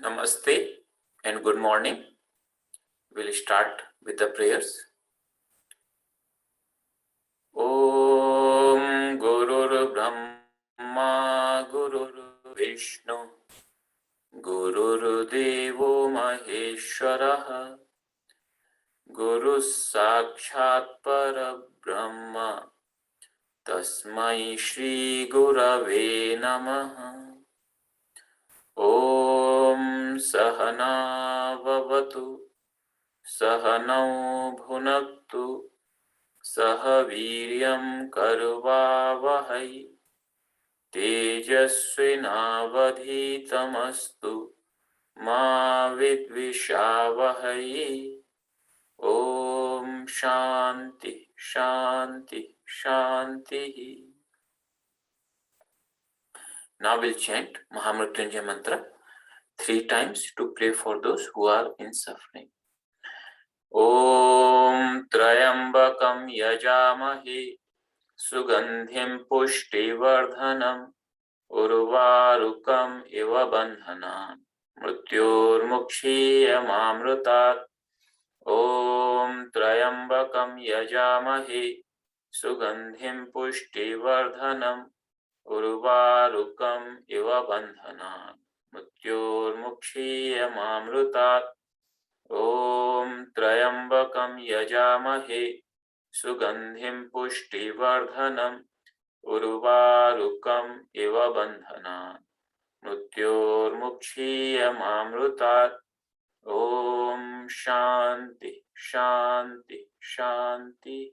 Namaste and good morning. We'll start with the prayers. Om Gurur Brahma Gurur Vishnu Gurur Devo Maheshwaraha Guru Sakshat Parabrahma Tasmai Shri Gurave Namaha. Om Sahana Vavatu Sahanau Bhunaktu Sahaviryam Karvavahai Tejasvinavadhitamastu Ma Vidvishavahai. Om Shanti Shanti Shanti. Now we'll chant Mahamrityunjaya mantra 3 times to pray for those who are in suffering. Om Trayambakam Yajamahe Sugandhim Pushtivardhanam Urvarukam Iva Bandhanam Mrityor Mukshiyamamrutat. Om Trayambakam Yajamahe Sugandhim Pushtivardhanam Urvarukam Iva Bandhanam Mrityor Mukshiyamamrutat. Om Trayambakam Yajamahe Sugandhim Pushtivardhanam Urvarukam Iva Bandhanam Mrityor Mukshiyamamrutat. Om Shanti Shanti Shanti.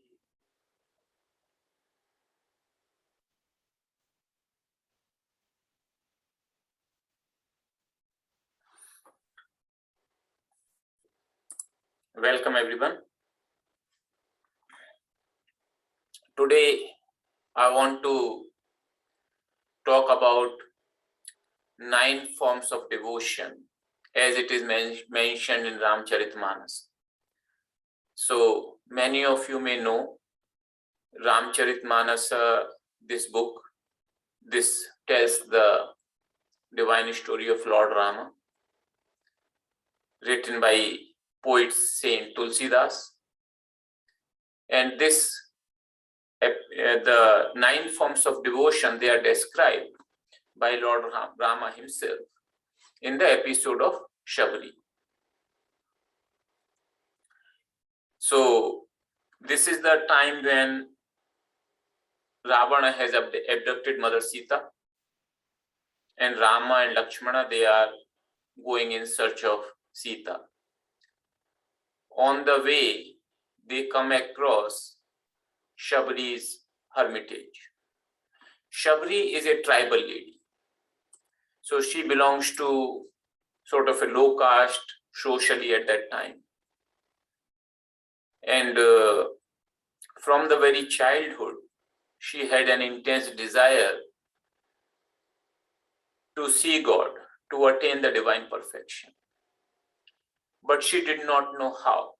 Welcome everyone. Today I want to talk about 9 forms of devotion as it is mentioned in RamCharitaManas. So many of you may know RamCharitaManas, this book. This tells the divine story of Lord Rama, written by poet Saint Tulsidas. And this, the 9 forms of devotion, they are described by Lord Rama himself in the episode of Shabari. So this is the time when Ravana has abducted Mother Sita, and Rama and Lakshmana, they are going in search of Sita. On the way, they come across Shabari's hermitage. Shabari is a tribal lady. So she belongs to sort of a low caste socially at that time. And from the very childhood, she had an intense desire to see God, to attain the divine perfection. But she did not know how.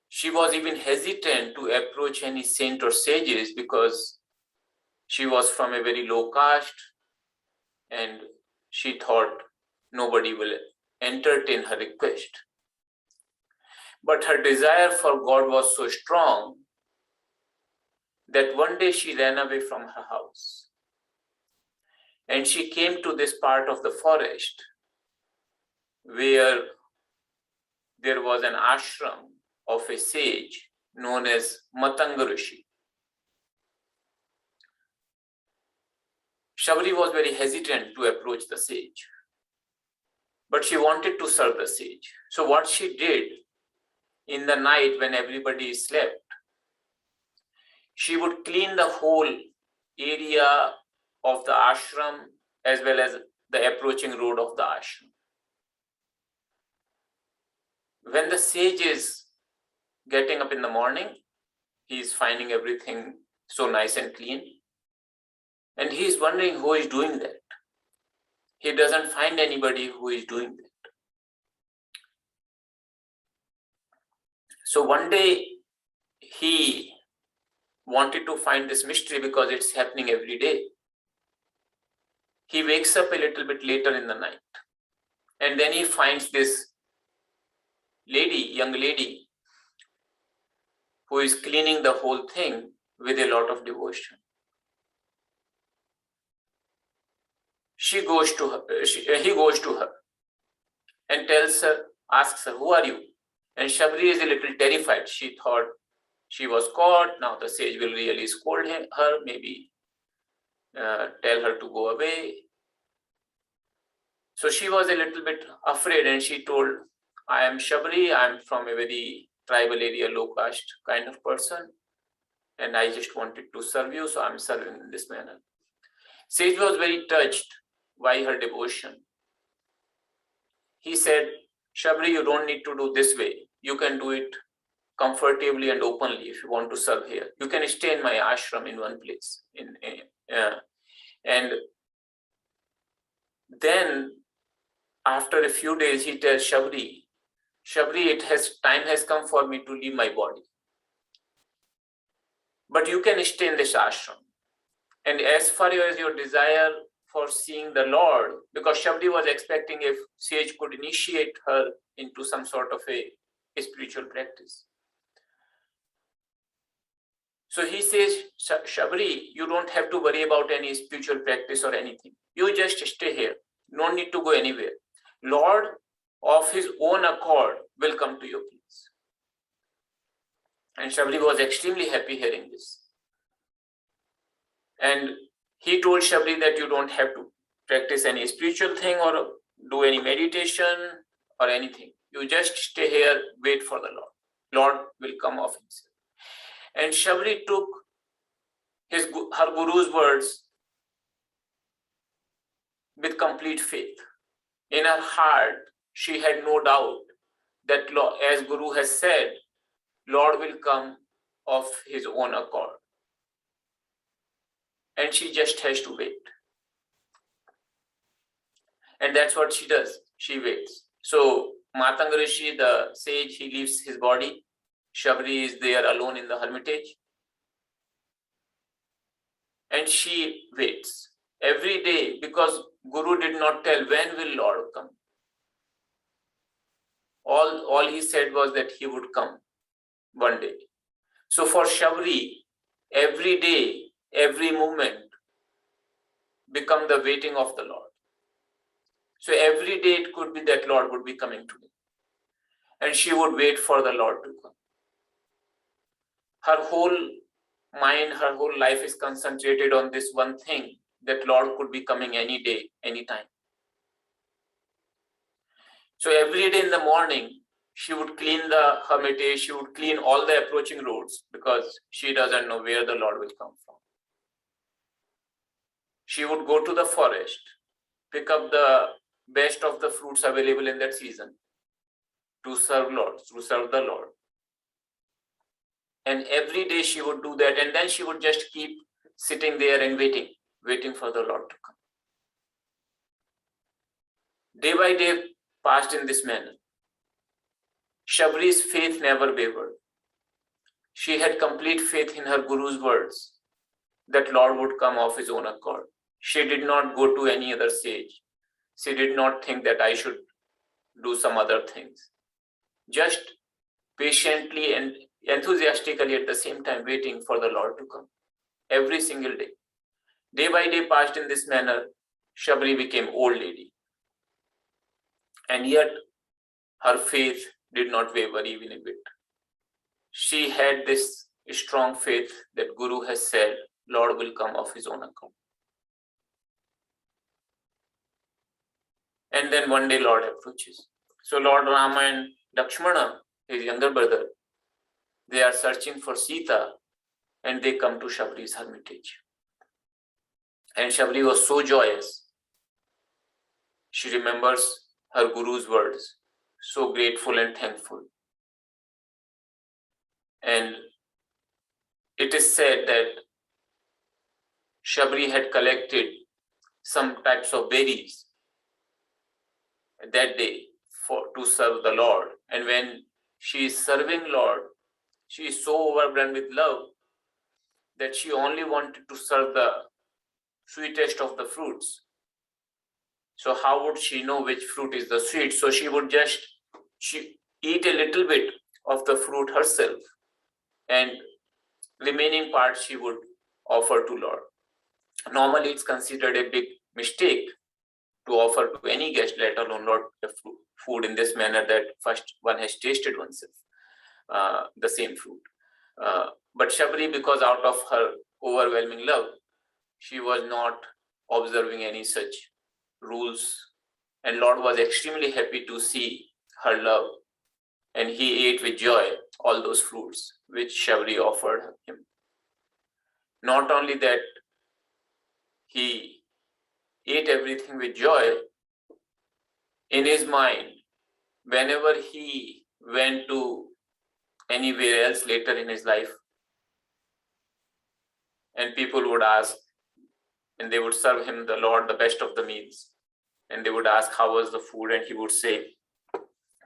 She was even hesitant to approach any saint or sages because she was from a very low caste and she thought nobody will entertain her request. But her desire for God was so strong that one day she ran away from her house. And she came to this part of the forest where there was an ashram of a sage known as Matanga Rishi. Shabari was very hesitant to approach the sage, but she wanted to serve the sage. So what she did in the night when everybody slept, she would clean the whole area of the ashram as well as the approaching road of the ashram. When the sage is getting up in the morning, he is finding everything so nice and clean. And he is wondering who is doing that. He doesn't find anybody who is doing that. So one day he wanted to find this mystery because it's happening every day. he wakes up a little bit later in the night. And then he finds this young lady, who is cleaning the whole thing with a lot of devotion. He goes to her and asks her, who are you? And Shabari is a little terrified. She thought she was caught. Now the sage will really scold her, maybe tell her to go away. So she was a little bit afraid, and she told, I am Shabari. I am from a very tribal area, low caste kind of person, and I just wanted to serve you, so I am serving in this manner. Sage was very touched by her devotion. He said, Shabari, you don't need to do this way. You can do it comfortably and openly if you want to serve here. You can stay in my ashram in one place. And then after a few days, he tells Shabari, time has come for me to leave my body. But you can stay in this ashram. And as far as your desire for seeing the Lord, because Shabari was expecting if sage could initiate her into some sort of a spiritual practice. So he says, Shabari, you don't have to worry about any spiritual practice or anything. You just stay here. No need to go anywhere. Lord, of his own accord, will come to your place. And Shabari was extremely happy hearing this. And he told Shabari that you don't have to practice any spiritual thing or do any meditation or anything. You just stay here, wait for the Lord. Lord will come of himself. And Shabari took her guru's words with complete faith. In her heart, she had no doubt that, as Guru has said, Lord will come of his own accord. And she just has to wait. And that's what she does. She waits. So Matanga Rishi, the sage, he leaves his body. Shabari is there alone in the hermitage. And she waits every day, because Guru did not tell when will Lord come. All he said was that he would come one day. So for Shabari, every day, every moment become the waiting of the Lord. So every day it could be that Lord would be coming today. And she would wait for the Lord to come. Her whole mind, her whole life is concentrated on this one thing, that Lord could be coming any day, anytime. So every day in the morning, she would clean the hermitage, she would clean all the approaching roads, because she doesn't know where the Lord will come from. She would go to the forest, pick up the best of the fruits available in that season to serve the Lord. And every day she would do that, and then she would just keep sitting there and waiting for the Lord to come. Day by day passed in this manner. Shabari's faith never wavered. She had complete faith in her Guru's words that Lord would come of his own accord. She did not go to any other sage. She did not think that I should do some other things. Just patiently and enthusiastically at the same time waiting for the Lord to come. Every single day. Day by day passed in this manner. Shabari became old lady. And yet her faith did not waver even a bit. She had this strong faith that Guru has said, Lord will come of his own accord. And then one day Lord approaches. So Lord Rama and Lakshmana, his younger brother, they are searching for Sita, and they come to Shabari's hermitage. And Shabari was so joyous. She remembers her Guru's words, so grateful and thankful. And it is said that Shabari had collected some types of berries that day to serve the Lord. And when she is serving Lord, she is so overwhelmed with love that she only wanted to serve the sweetest of the fruits. So how would she know which fruit is the sweet? So she would just eat a little bit of the fruit herself, and remaining part she would offer to Lord. Normally it's considered a big mistake to offer to any guest, let alone Lord, food in this manner that first one has tasted oneself the same fruit. But Shabari, because out of her overwhelming love, she was not observing any such rules, and Lord was extremely happy to see her love, and he ate with joy all those fruits which Shabari offered him. Not only that, he ate everything with joy. In his mind, whenever he went to anywhere else later in his life, and people would ask, and they would serve him, the Lord, the best of the meals, and they would ask how was the food, and he would say,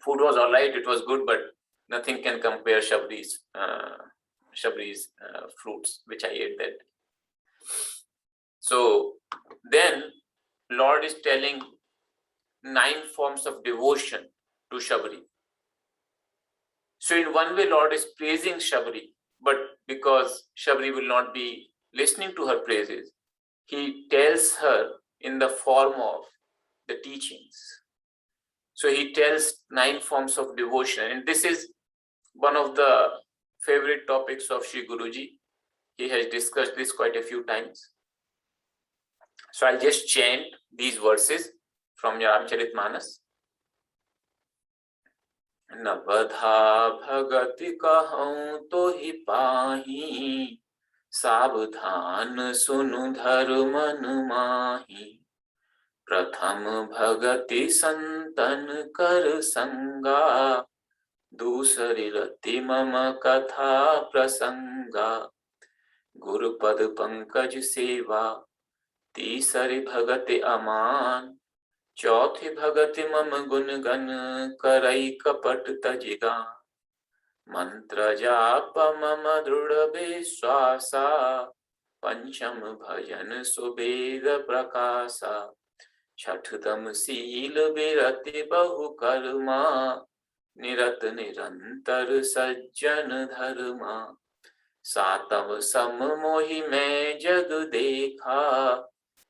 food was all right, it was good, but nothing can compare Shabari's fruits, which I ate that day. So then Lord is telling 9 forms of devotion to Shabari. So in one way, Lord is praising Shabari, but because Shabari will not be listening to her praises, he tells her in the form of the teachings. So he tells 9 forms of devotion, and this is one of the favorite topics of Sri Guruji. He has discussed this quite a few times. So I'll just chant these verses from RamCharitaManas. Navadha bhagati kahun to hi pahi, सावधान सुनु धर्मन माही, प्रथम भगति संतन कर संगा, दूसरी रति मम कथा प्रसंगा, गुरुपद पंकज सेवा, तीसरी भगति अमान, चौथी भगति मम गुण गण करई कपट तजिगा, मंत्र जाप मम दृढ़ विश्वासा, पंचम भजन सुवेद प्रकाशा, छठदम शील विरति बहु कर्मा, निरत निरंतर सज्जन धर्मा, सातव सम मोहि मैं जग देखा,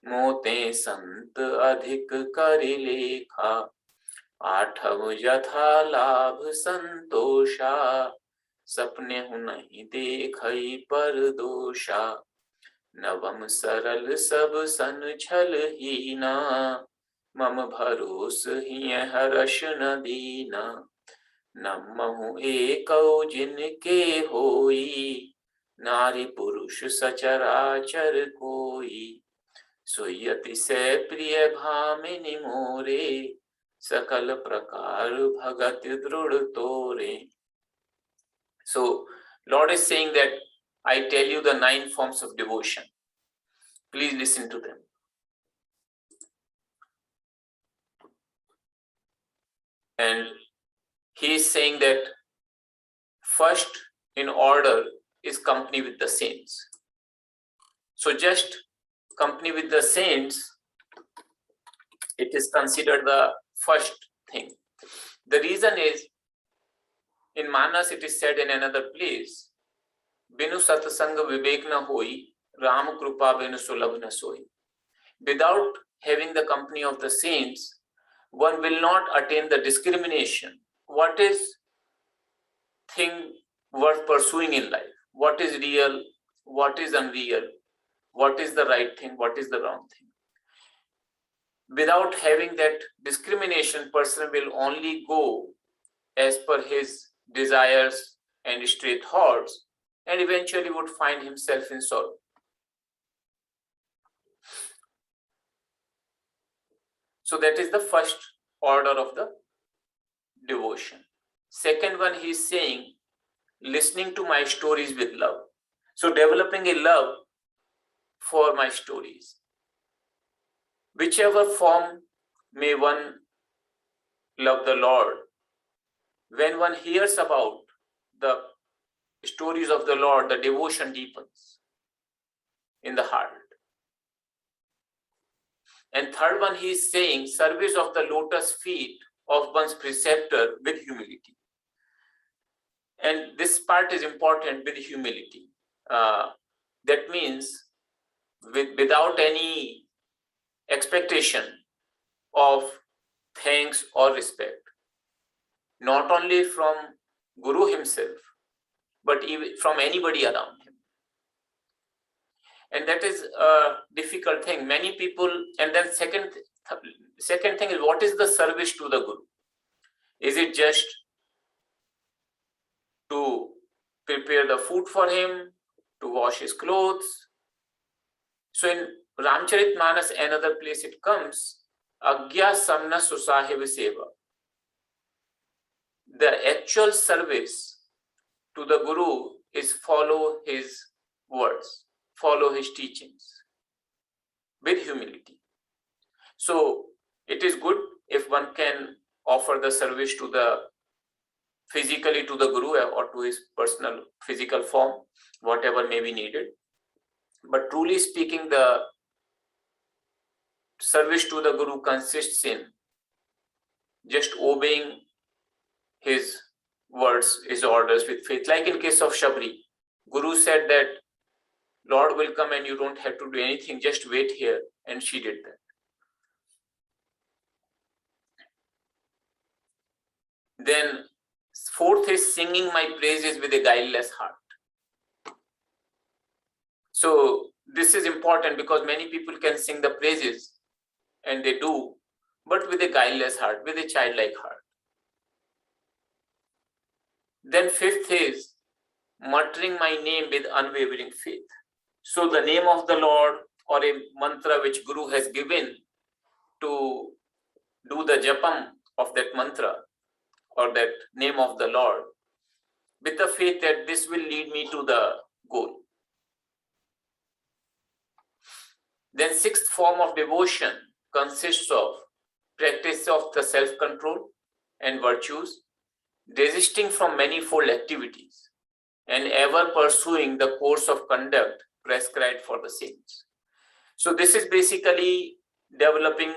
मोते संत अधिक करि लेखा, आठव यथा लाभ संतोषा, सपने हूँ नहीं देखई पर दोषा, नवम सरल सब सन छल हीना, मम भरोस ही हर्ष न दीना, नमहु एकौ जिनके होई, नारी पुरुष सचराचर कोई, सोयति से प्रिय भामिनी मोरे, सकल प्रकार भगत दृढ़ तोरे. So Lord is saying that I tell you the 9 forms of devotion. Please listen to them. And he is saying that first in order is company with the saints. So just company with the saints, it is considered the first thing. The reason is, in Manas it is said in another place, Binu satsang vivek na hoi, Ram krupa binu sulabh na soi. Without having the company of the saints, one will not attain the discrimination. What is thing worth pursuing in life? What is real? What is unreal? What is the right thing? What is the wrong thing? Without having that discrimination, person will only go as per his desires and stray thoughts, and eventually would find himself in sorrow. So that is the first order of the devotion. Second one, he is saying, listening to my stories with love. So developing a love for my stories. Whichever form may one love the Lord, when one hears about the stories of the Lord, the devotion deepens in the heart. And third one, he is saying service of the lotus feet of one's preceptor with humility. And this part is important, with humility. That means without any expectation of thanks or respect, not only from Guru himself, but even from anybody around him. And that is a difficult thing. Many people, and then second thing is, what is the service to the Guru? Is it just to prepare the food for him, to wash his clothes? So in RamCharitaManas, another place it comes, Agya Samna Susahib Seva. The actual service to the Guru is follow his words, follow his teachings with humility. So it is good if one can offer the service to the physically to the Guru or to his personal physical form, whatever may be needed. But truly speaking, the service to the Guru consists in just obeying his words, his orders with faith. Like in case of Shabari, Guru said that Lord will come and you don't have to do anything, just wait here, and she did that. Then fourth is singing my praises with a guileless heart. So this is important because many people can sing the praises, and they do, but with a guileless heart, with a childlike heart. Then fifth is muttering my name with unwavering faith. So the name of the Lord, or a mantra which Guru has given to do the japam of that mantra or that name of the Lord, with the faith that this will lead me to the goal. Then sixth form of devotion consists of practice of the self-control and virtues, desisting from manifold activities, and ever pursuing the course of conduct prescribed for the saints. So this is basically developing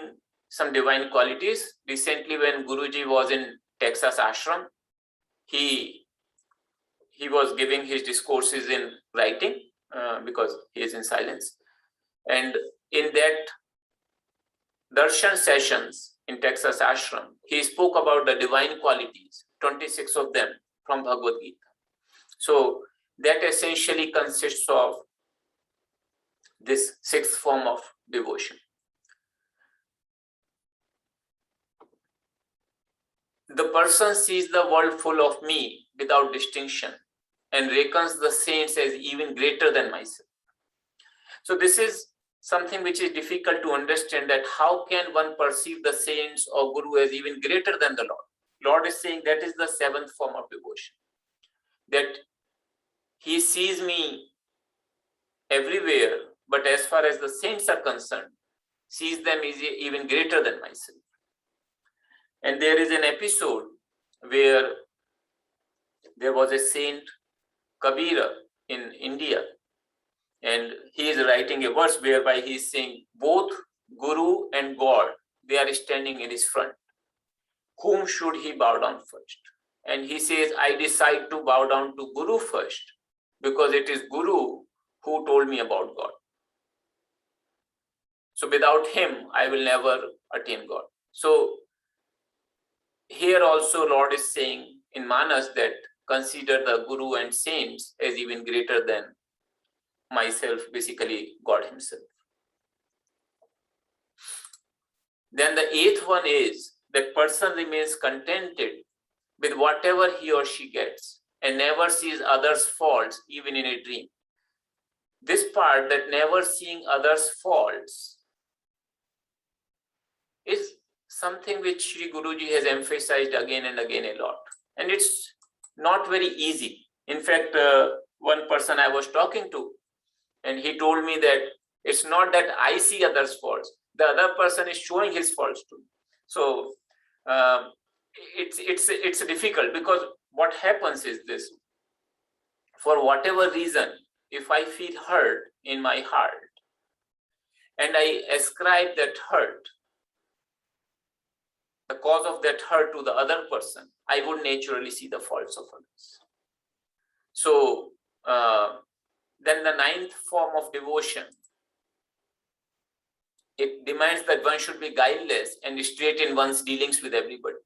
some divine qualities. Recently, when Guruji was in Texas ashram, he was giving his discourses in writing because he is in silence. And in that darshan sessions in Texas ashram, he spoke about the divine qualities, 26 of them from Bhagavad Gita. So that essentially consists of this sixth form of devotion. The person sees the world full of me without distinction and reckons the saints as even greater than myself. So this is something which is difficult to understand, that how can one perceive the saints or Guru as even greater than the Lord? Lord is saying that is the seventh form of devotion, that he sees me everywhere, but as far as the saints are concerned, sees them as even greater than myself. And there is an episode where there was a saint, Kabira, in India, and he is writing a verse whereby he is saying both Guru and God, they are standing in his front. Whom should he bow down first? And he says, I decide to bow down to Guru first, because it is Guru who told me about God. So without him, I will never attain God. So here also Lord is saying in Manas that consider the Guru and saints as even greater than myself, basically God himself. Then the eighth one is that person remains contented with whatever he or she gets and never sees others' faults even in a dream. This part, that never seeing others' faults, is something which Sri Guruji has emphasized again and again a lot. And it's not very easy. In fact, one person I was talking to, and he told me that it's not that I see others' faults, the other person is showing his faults to me. So it's difficult, because what happens is this: for whatever reason, if I feel hurt in my heart, and I ascribe that hurt, the cause of that hurt, to the other person, I would naturally see the faults of others. So then the ninth form of devotion, it demands that one should be guileless and straight in one's dealings with everybody,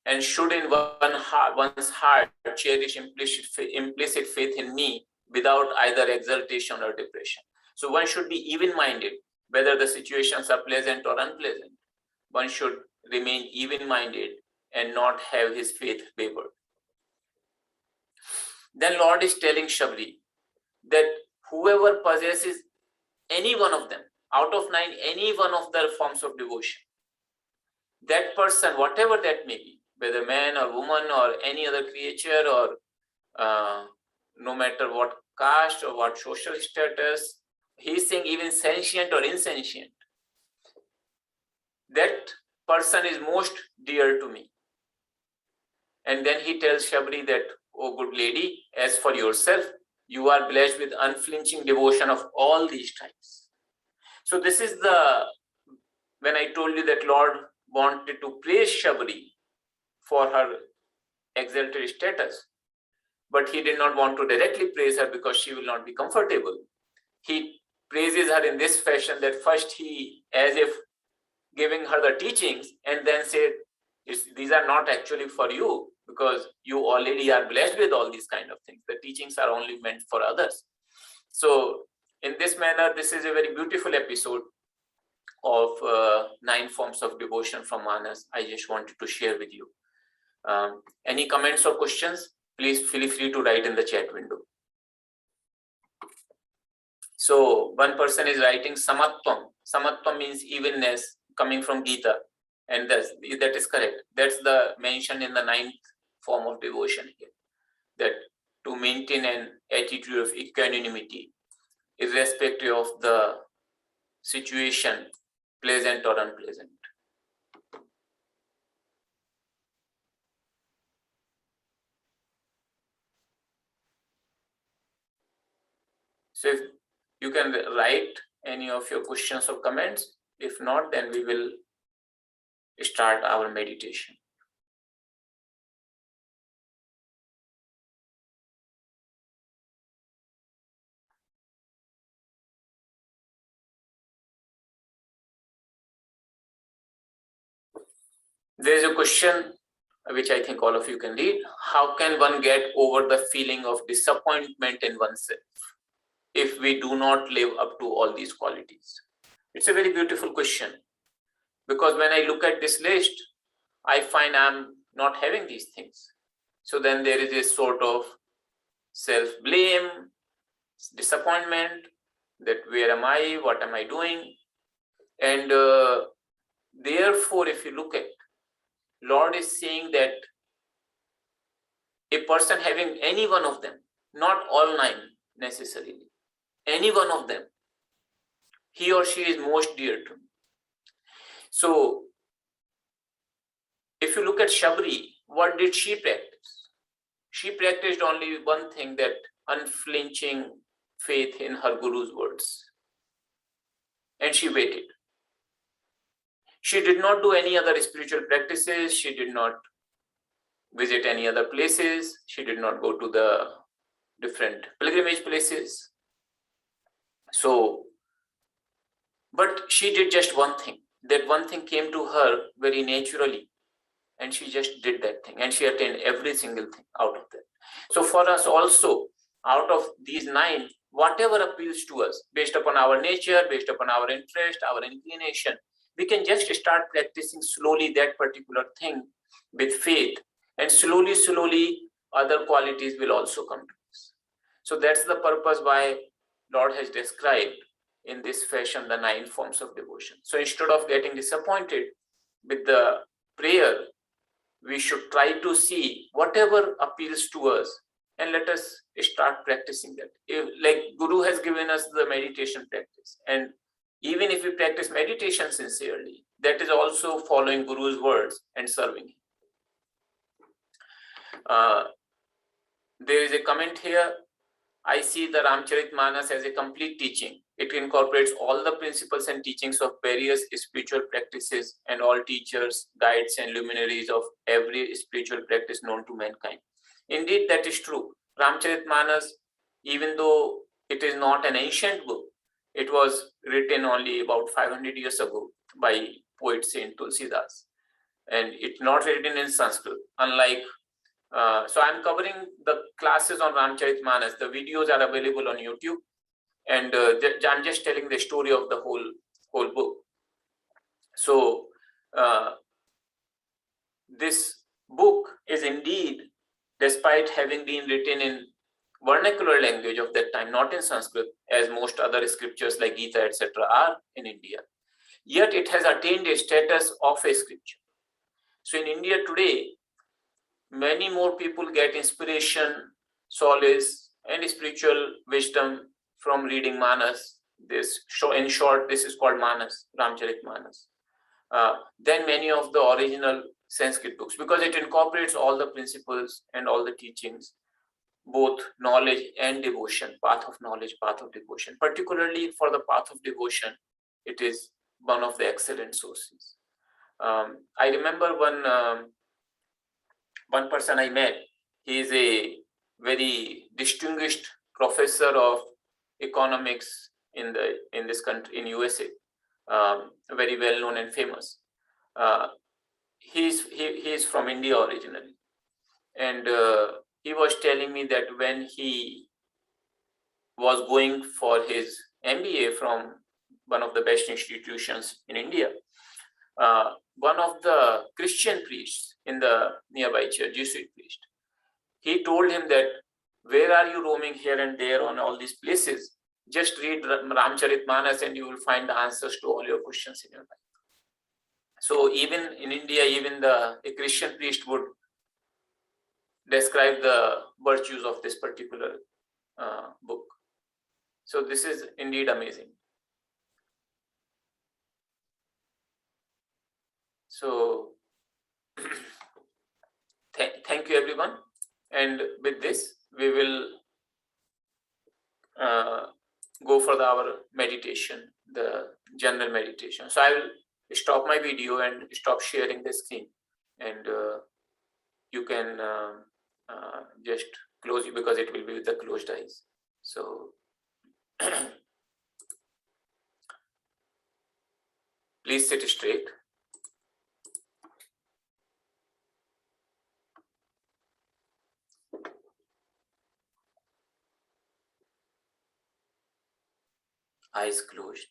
and should in one's heart cherish implicit faith in me without either exultation or depression. So one should be even-minded, whether the situations are pleasant or unpleasant. One should remain even-minded and not have his faith wavered. Then Lord is telling Shabari that whoever possesses any one of them, out of 9, any one of the forms of devotion, that person, whatever that may be, whether man or woman or any other creature, or no matter what caste or what social status, he's saying even sentient or insentient, that person is most dear to me. And then he tells Shabari that, oh good lady, as for yourself, you are blessed with unflinching devotion of all these types. So this is when I told you that Lord wanted to praise Shabari for her exalted status, but he did not want to directly praise her because she will not be comfortable. He praises her in this fashion, that first he, as if giving her the teachings, and then said, these are not actually for you, because you already are blessed with all these kind of things. The teachings are only meant for others. So in this manner, this is a very beautiful episode of 9 forms of devotion from Manas. I just wanted to share with you. Any comments or questions? Please feel free to write in the chat window. So one person is writing Samatvam. Samatvam means evenness, coming from Gita. And that is correct. That's the mention in the 9th form of devotion here. That to maintain an attitude of equanimity, irrespective of the situation, pleasant or unpleasant. So if you can write any of your questions or comments. If not, then we will start our meditation. There is a question which I think all of you can read. How can one get over the feeling of disappointment in oneself if we do not live up to all these qualities? It's a very beautiful question, because when I look at this list, I find I'm not having these things. So then there is a sort of self-blame, disappointment, that where am I, what am I doing? And therefore, if you look at, Lord is saying that a person having any one of them, not all 9 necessarily, any one of them, he or she is most dear to me. So if you look at Shabari, what did she practice? She practiced only one thing, that unflinching faith in her Guru's words. And she waited. She did not do any other spiritual practices. She did not visit any other places. She did not go to the different pilgrimage places. So, but she did just one thing. That one thing came to her very naturally, and she just did that thing, and she attained every single thing out of that. So for us also, out of these 9, whatever appeals to us, based upon our nature, based upon our interest, our inclination, we can just start practicing slowly that particular thing with faith, and slowly other qualities will also come to us. So that's the purpose why Lord has described in this fashion the 9 forms of devotion. So instead of getting disappointed with the prayer, we should try to see whatever appeals to us, and let us start practicing that. Like Guru has given us the meditation practice, and even if we practice meditation sincerely, that is also following Guru's words and serving him. There is a comment here. I see the RamCharitaManas as a complete teaching. It incorporates all the principles and teachings of various spiritual practices and all teachers, guides, and luminaries of every spiritual practice known to mankind. Indeed, that is true. RamCharitaManas, even though it is not an ancient book, it was written only about 500 years ago by poet Saint Tulsidas, and it's not written in Sanskrit. Unlike, so I'm covering the classes on RamCharitaManas. The videos are available on YouTube, and I'm just telling the story of the whole book. So this book is indeed, despite having been written in vernacular language of that time, not in Sanskrit, as most other scriptures like Gita, etc., are in India, yet it has attained a status of a scripture. So in India today, many more people get inspiration, solace, and spiritual wisdom from reading Manas. In short, this is called Manas, RamCharitaManas, than many of the original Sanskrit books, because it incorporates all the principles and all the teachings, both knowledge and devotion, path of knowledge, path of devotion. Particularly for the path of devotion, it is one of the excellent sources. I remember one person I met. He is a very distinguished professor of economics in this country, in USA, very well known and famous. He is from India originally, and he was telling me that when he was going for his MBA from one of the best institutions in India, one of the Christian priests in the nearby church, Jesuit priest, he told him that, where are you roaming here and there on all these places? Just read RamCharitaManas and you will find the answers to all your questions in your life. So even in India, even a Christian priest would describe the virtues of this particular book. So this is indeed amazing. So thank you everyone. And with this, we will go for our meditation, the general meditation. So I will stop my video and stop sharing the screen, and you can just close it, because it will be with the closed eyes. So please sit straight. Eyes closed.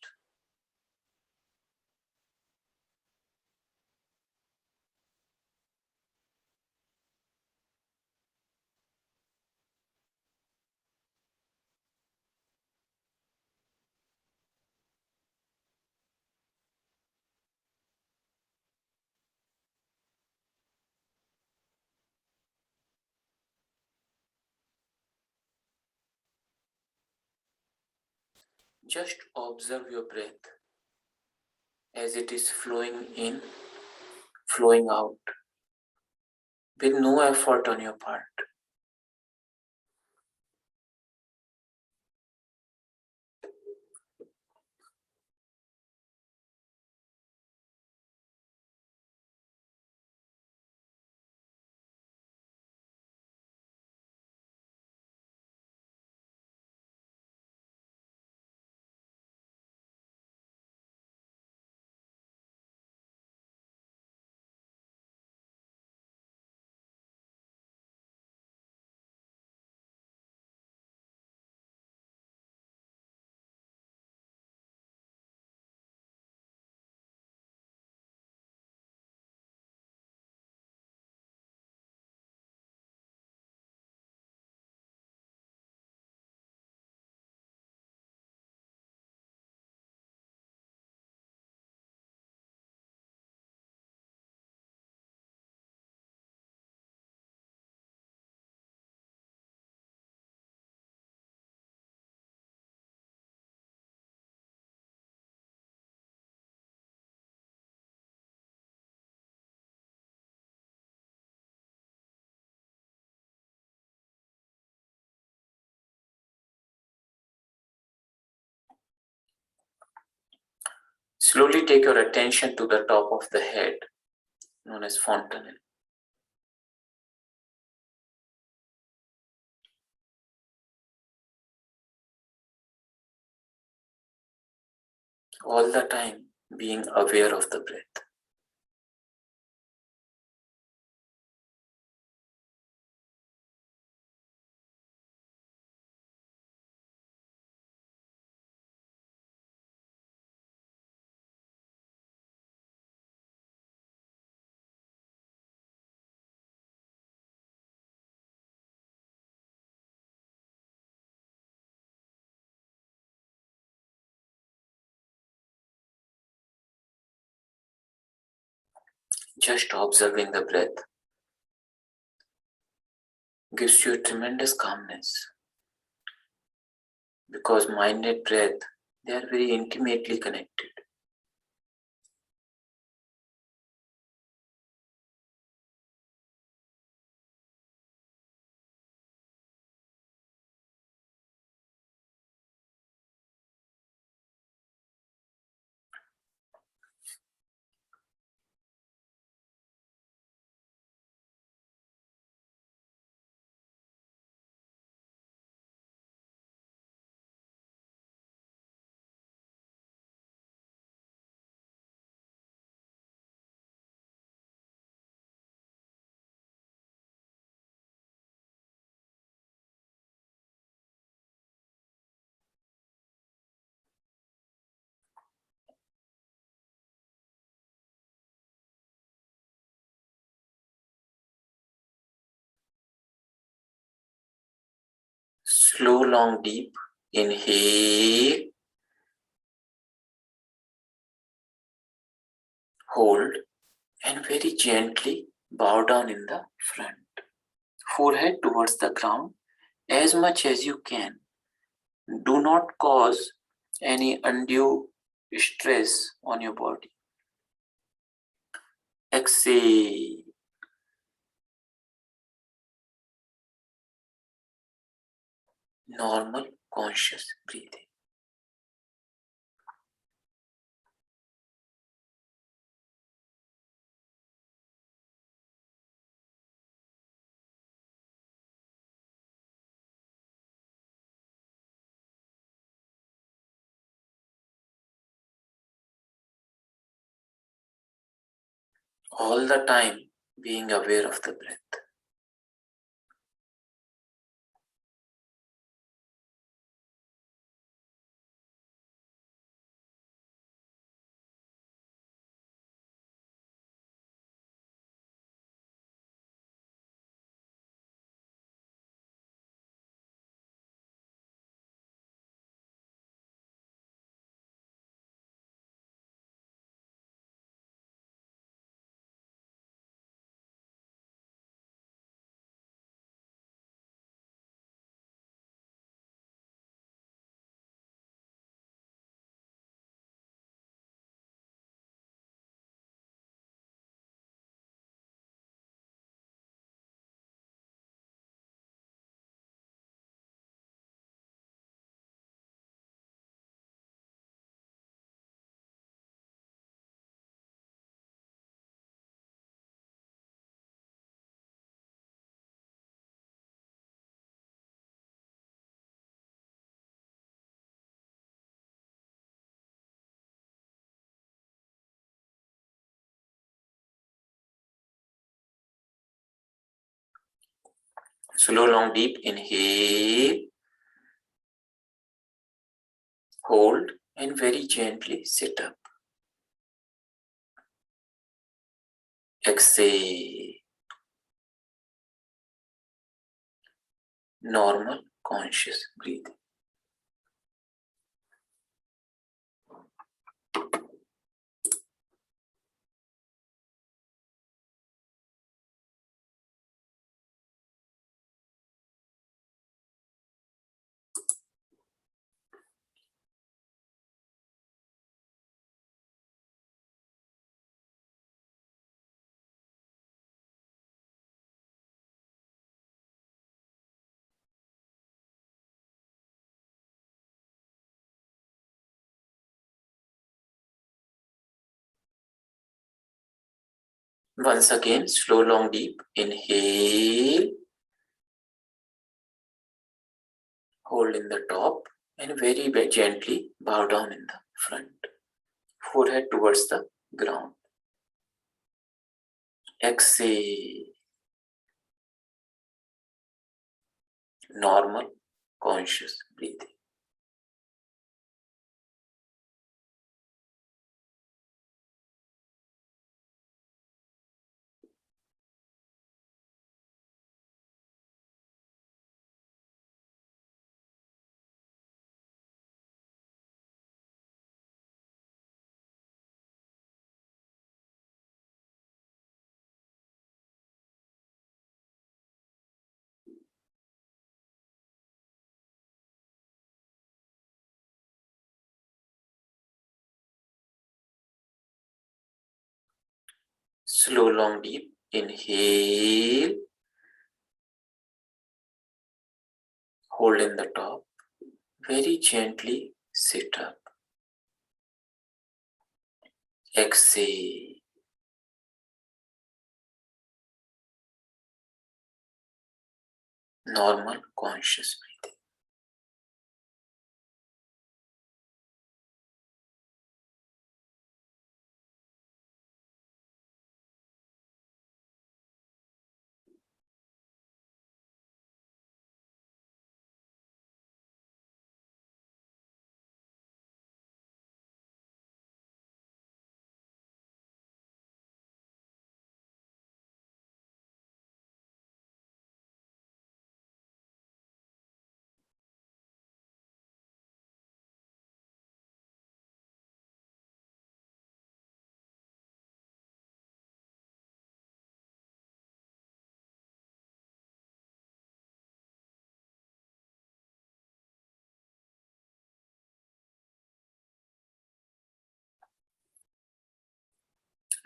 Just observe your breath as it is flowing in, flowing out, with no effort on your part. Slowly take your attention to the top of the head, known as fontanel. All the time being aware of the breath. Just observing the breath gives you a tremendous calmness, because mind and breath, they are very intimately connected. Slow, long, deep inhale, hold, and very gently bow down in the front. Forehead towards the ground as much as you can. Do not cause any undue stress on your body. Exhale. Normal, conscious breathing. All the time being aware of the breath. Slow, long, deep inhale, hold, and very gently sit up. Exhale. Normal, conscious breathing. Once again, slow, long, deep. Inhale. Hold in the top and very gently bow down in the front. Forehead towards the ground. Exhale. Normal, conscious breathing. Slow, long, deep. Inhale. Hold in the top. Very gently sit up. Exhale. Normal, conscious breathing.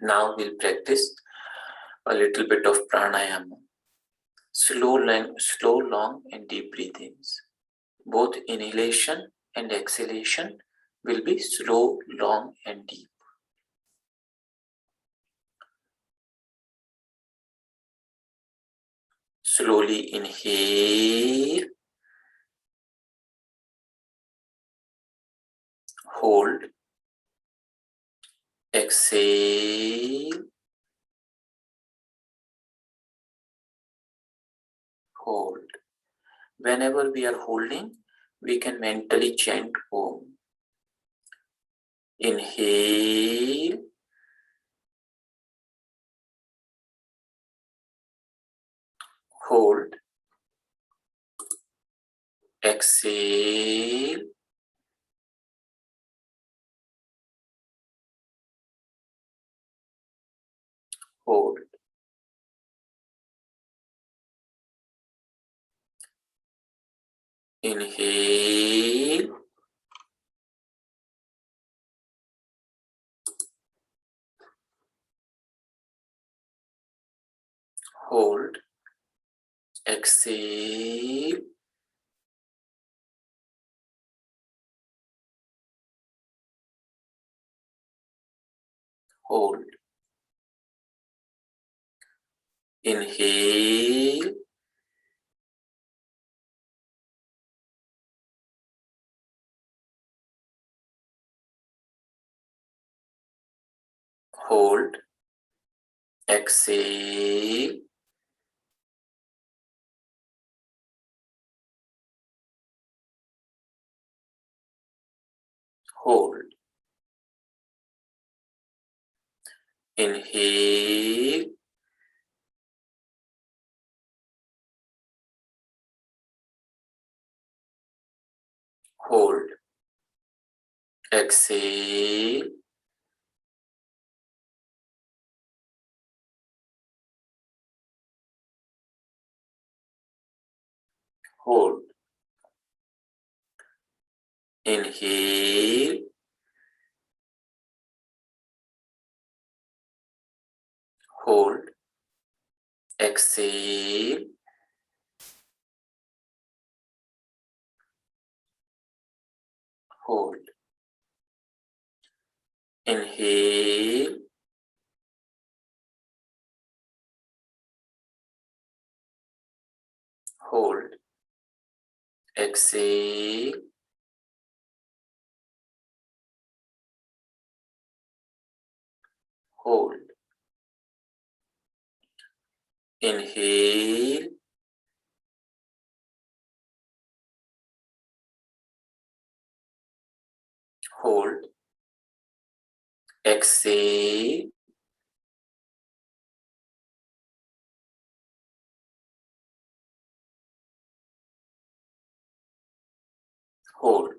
Now we'll practice a little bit of pranayama. Slow, long and deep breathings. Both inhalation and exhalation will be slow, long and deep. Slowly inhale, hold, exhale, hold. Whenever we are holding, we can mentally chant Om. Inhale, hold, exhale, hold. Inhale, hold, exhale, hold. Inhale, hold, exhale, hold. Inhale, hold, exhale, hold. Inhale, hold, exhale, hold. Inhale, hold, exhale, hold, inhale, hold, exhale, hold,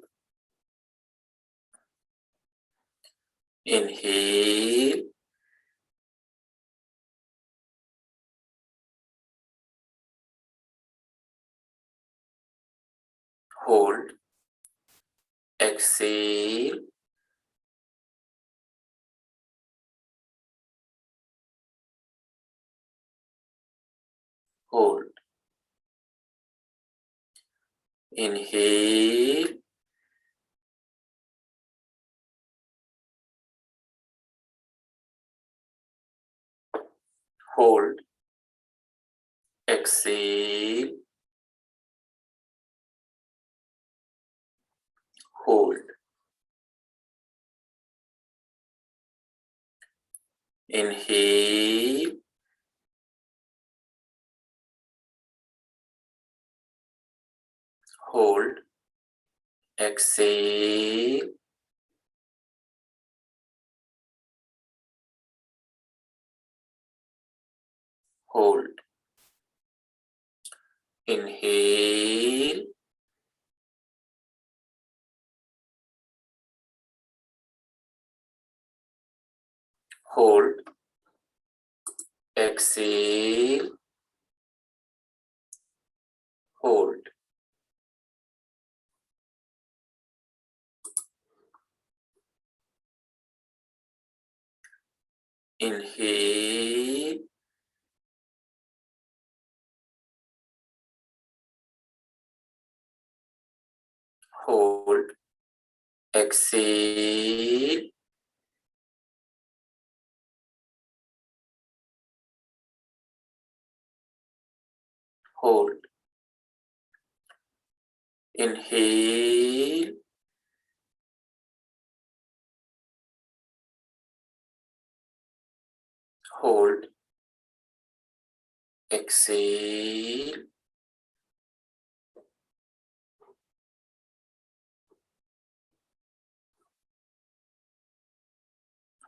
inhale, hold, exhale, hold, inhale, hold, exhale, hold, inhale, hold, exhale, hold, inhale, hold, exhale, hold, inhale, hold, exhale, hold, inhale, hold, exhale,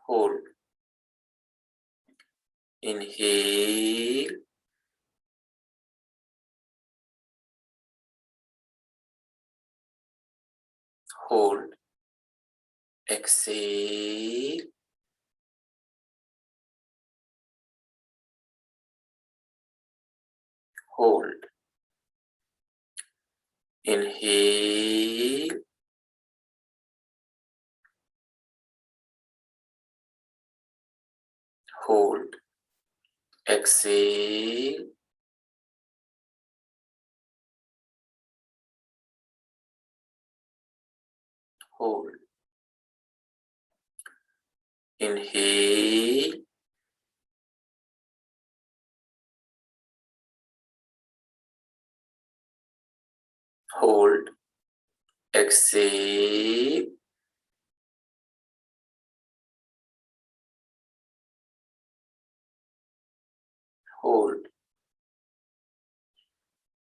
hold, inhale, hold, exhale, hold, inhale, hold, exhale, hold, inhale, hold, exhale, hold,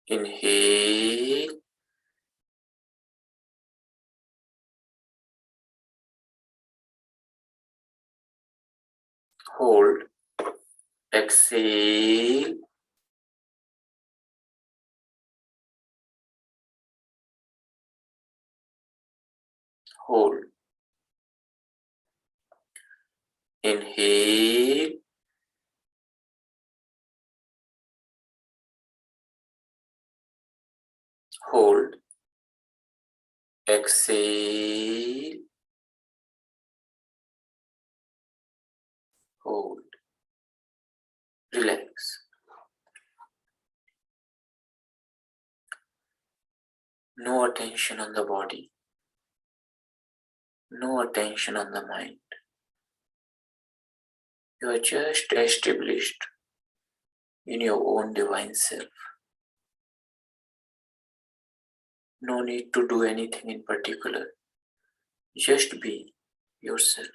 inhale, hold, exhale, hold, inhale, hold, exhale, hold, relax. No attention on the body, no attention on the mind. You are just established in your own divine self. No need to do anything in particular. Just be yourself.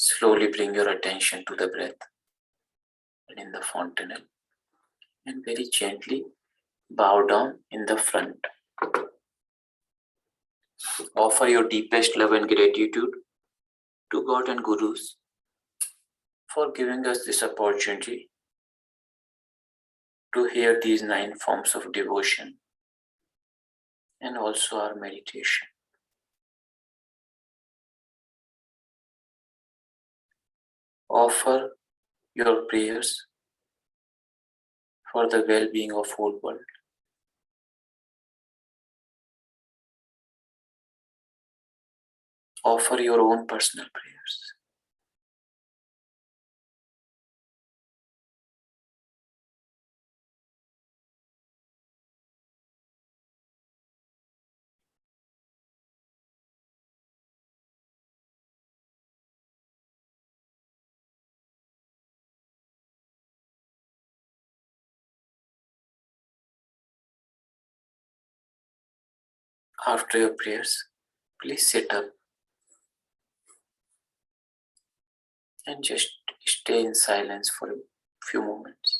Slowly bring your attention to the breath and in the fontanel, and very gently bow down in the front. Offer your deepest love and gratitude to God and Gurus for giving us this opportunity to hear these 9 forms of devotion and also our meditation. Offer your prayers for the well-being of whole world. Offer your own personal prayers. After your prayers, please sit up and just stay in silence for a few moments.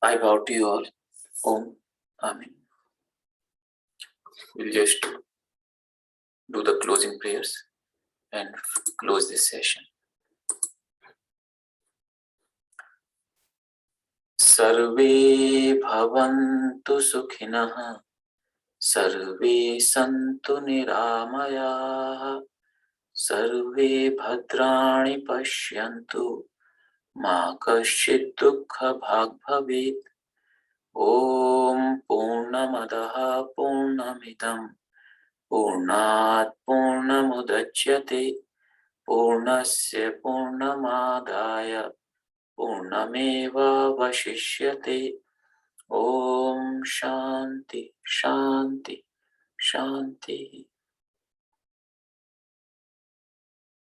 I bow to you all. Om. Amen. We'll just do the closing prayers and close this session. Sarve bhavantu sukhinah, sarve santu niramayah, sarve bhadrani pashyantu, ma kaschid dukkha bhag bhavet. Om Purnamadaha Purnamidam Purnat Purnamudachyate Purnasya Purnamadaya Purnameva Vashishyate. Om Shanti Shanti Shanti.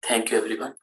Thank you everyone.